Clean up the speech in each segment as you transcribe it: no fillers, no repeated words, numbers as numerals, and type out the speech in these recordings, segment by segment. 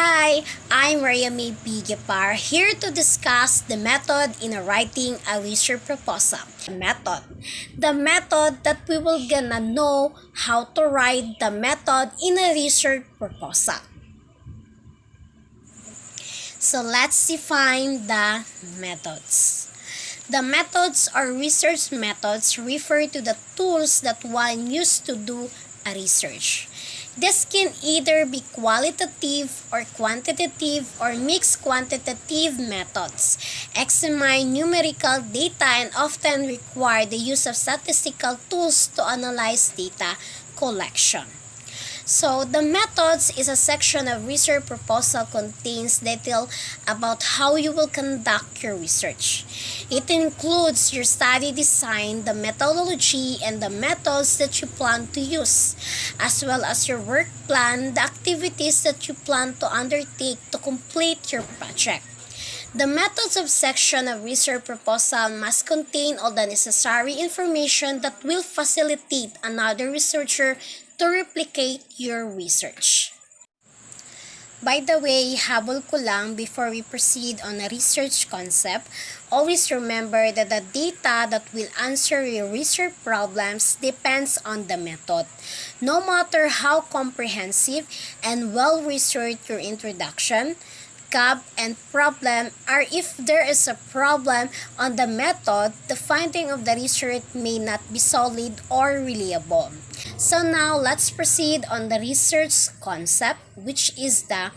Hi, I'm Maria May Pigapar, here to discuss the method in writing a research proposal. The method that we will gonna know how to write the method in a research proposal. So let's define the methods. The methods or research methods refer to the tools that one used to do a research. This can either be qualitative or quantitative or mixed quantitative methods, examine numerical data, and often require the use of statistical tools to analyze data collection. So, the methods is a section of research proposal contains detail about how you will conduct your research. It includes your study design, the methodology, and the methods that you plan to use, as well as your work plan, the activities that you plan to undertake to complete your project. The methods of section of research proposal must contain all the necessary information that will facilitate another researcher to replicate your research. By the way, habol ko lang before we proceed on a research concept, always remember that the data that will answer your research problems depends on the method. No matter how comprehensive and well-researched your introduction, gap, and problem are, if there is a problem on the method, the finding of the research may not be solid or reliable. So now let's proceed on the research concept, which is the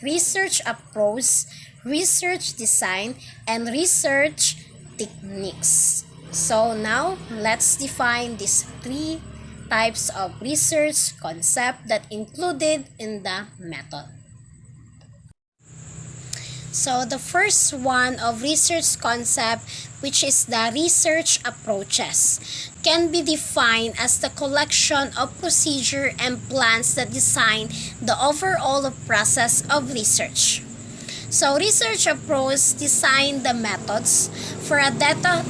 research approach, research design, and research techniques. So now let's define these three types of research concept that included in the method. So the first one of research concept, which is the research approaches, can be defined as the collection of procedure and plans that design the overall process of research. So research approach design the methods for a data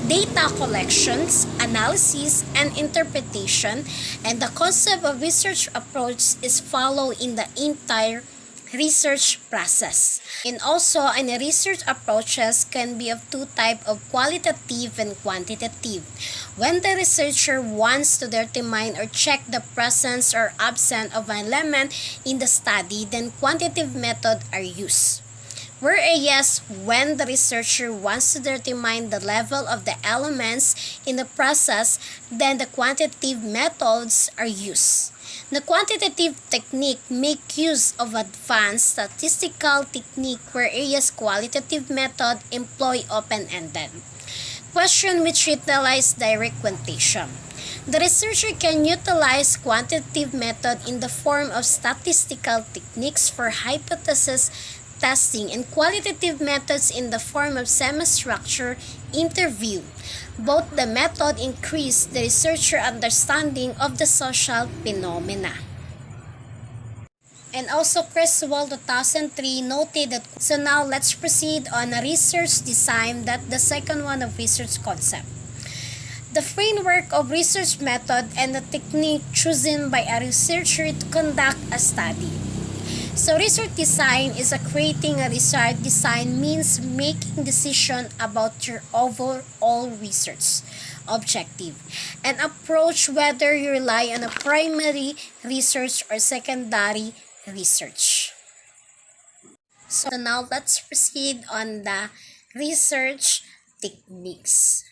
collections, analysis, and interpretation, and the concept of research approach is followed in the entire research process. And also, research approaches can be of two types, of qualitative and quantitative. When the researcher wants to determine or check the presence or absence of an element in the study, then quantitative methods are used. Whereas when the researcher wants to determine the level of the elements in the process, then the quantitative methods are used. The quantitative technique make use of advanced statistical technique, whereas qualitative method employ open-ended question which utilize direct quantitation. The researcher can utilize quantitative method in the form of statistical techniques for hypothesis testing and qualitative methods in the form of semi-structured interview. Both the method increase the researcher understanding of the social phenomena. And also Criswell 2003 noted that. So now let's proceed on a research design, that the second one of research concept. The framework of research method and the technique chosen by a researcher to conduct a study. So research design is creating a research design means making decision about your overall research objective and approach, whether you rely on a primary research or secondary research. So now let's proceed on the research techniques.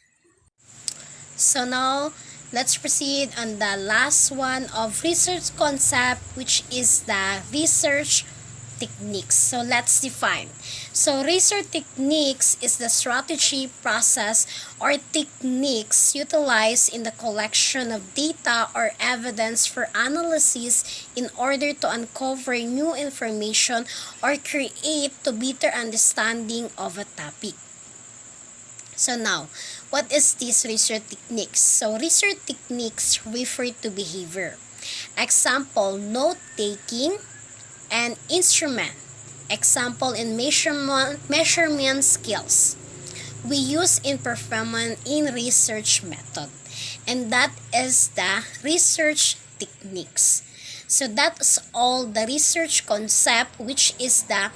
So now let's proceed on the last one of research concept, which is the research techniques. So let's define. So research techniques is the strategy, process, or techniques utilized in the collection of data or evidence for analysis in order to uncover new information or create to better understanding of a topic. So now, what is this research techniques? So research techniques refer to behavior. Example, note-taking and instrument. Example, in measurement skills. We use in performance in research method. And that is the research techniques. So that's all the research concept, which is the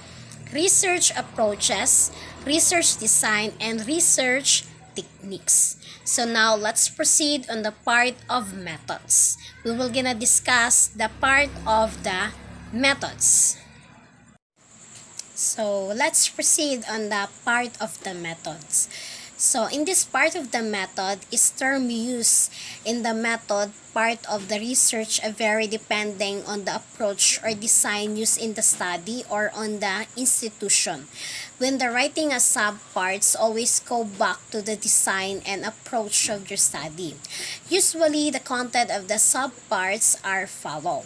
research approaches, research design, and research techniques. So now let's proceed on the part of methods. We will gonna discuss the part of the methods. So let's proceed on the part of the methods. So in this part of the method is term use in the method part of the research vary depending on the approach or design used in the study or on the institution. When the writing as subparts, always go back to the design and approach of your study. Usually the content of the subparts are follow,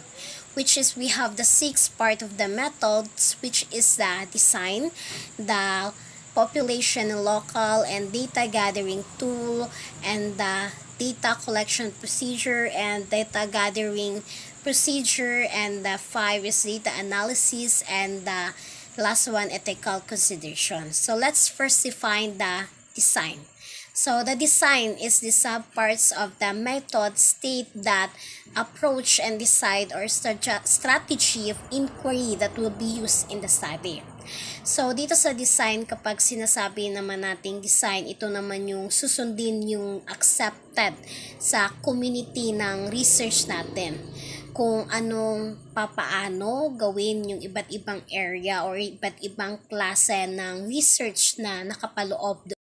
which is we have the 6th part of the methods, which is the design, the population and local and data gathering tool, and the data collection procedure and data gathering procedure, and the 5 is data analysis, and the last one ethical consideration. So let's first define the design. So the design is the subparts of the method state that approach and decide or strategy of inquiry that will be used in the study. So dito sa design, kapag sinasabi naman nating design, ito naman yung susundin yung accepted sa community ng research natin. Kung anong papaano gawin yung iba't ibang area or iba't ibang klase ng research na nakapaloob doon.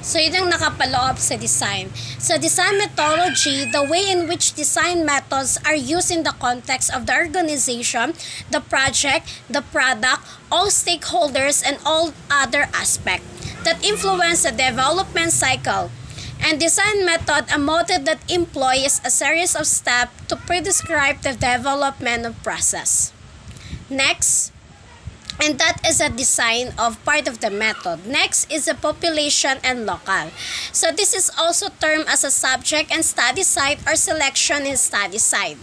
So, yun ang nakapaloob sa design. So, design methodology, the way in which design methods are used in the context of the organization, the project, the product, all stakeholders, and all other aspects that influence the development cycle. And design method, a method that employs a series of steps to prescribe the development of process. Next, and that is a design of part of the method. Next is the population and local. So this is also termed as a subject and study site or selection and study site.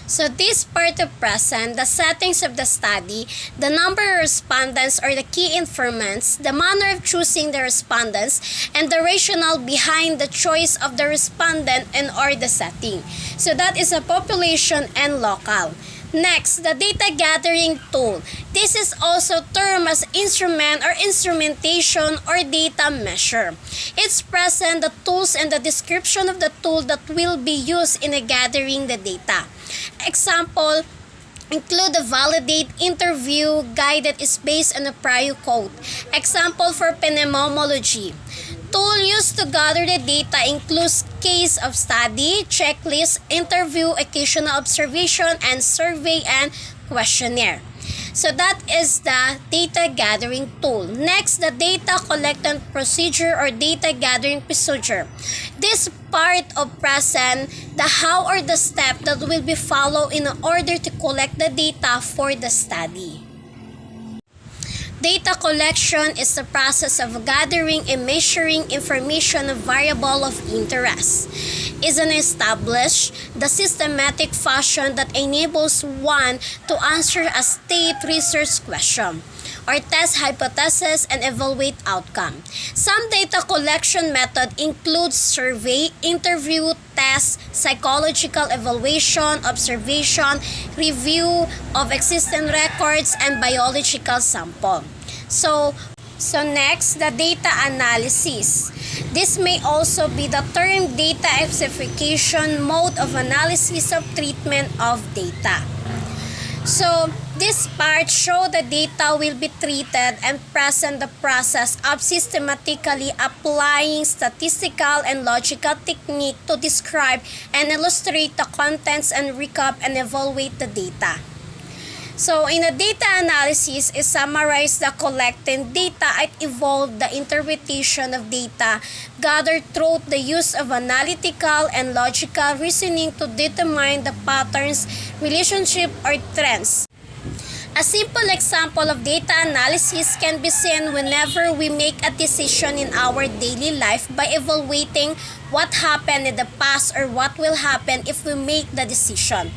So this part of present, the settings of the study, the number of respondents or the key informants, the manner of choosing the respondents, and the rationale behind the choice of the respondent and or the setting. So that is a population and local. Next, the data gathering tool. This is also termed as instrument or instrumentation or data measure. It's present the tools and the description of the tool that will be used in gathering the data. Example, include the validate, interview, guide that is based on a prior code. Example for phenomenology. Tool used to gather the data includes case of study, checklist, interview, occasional observation, and survey and questionnaire. So that is the data gathering tool. Next, the data collection procedure or data gathering procedure. This part of present, the how or the step that will be followed in order to collect the data for the study. Data collection is the process of gathering and measuring information of variable of interest. Is an established, the systematic fashion that enables one to answer a state research question or test hypothesis and evaluate outcome. Some data collection method includes survey, interview, test, psychological evaluation, observation, review of existing records, and biological sample. So next, the data analysis. This may also be the term data classification mode of analysis of treatment of data. So this part show the data will be treated and present the process of systematically applying statistical and logical technique to describe and illustrate the contents and recap and evaluate the data. So in a data analysis is summarize the collected data and evolve the interpretation of data gathered through the use of analytical and logical reasoning to determine the patterns, relationship, or trends. A simple example of data analysis can be seen whenever we make a decision in our daily life by evaluating what happened in the past or what will happen if we make the decision.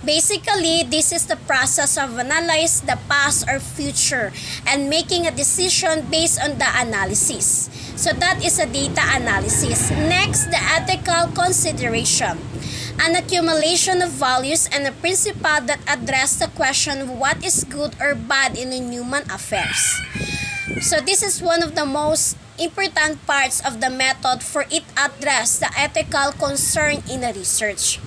Basically, this is the process of analyze the past or future and making a decision based on the analysis. So that is a data analysis. Next, the ethical consideration. an accumulation of values and a principle that address the question of what is good or bad in human affairs. So this is one of the most important parts of the method, for it address the ethical concern in a research.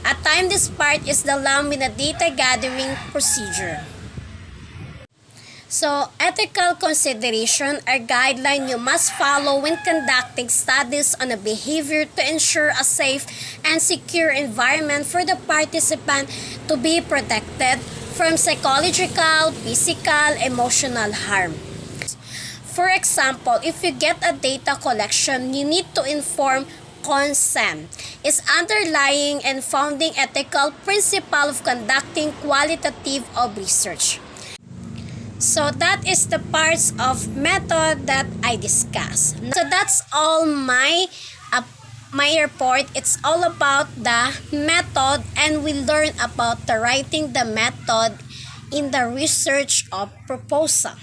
At times, this part is the lump in a data gathering procedure. So, ethical consideration are guidelines you must follow when conducting studies on a behavior to ensure a safe and secure environment for the participant to be protected from psychological, physical, emotional harm. For example, if you get a data collection, you need to inform consent is underlying and founding ethical principle of conducting qualitative of research. So that is the parts of method that I discussed. So that's all my report. It's all about the method, and we learn about the writing the method in the research of proposal.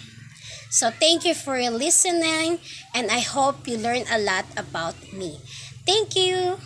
So thank you for listening, and I hope you learn a lot about me. Thank you.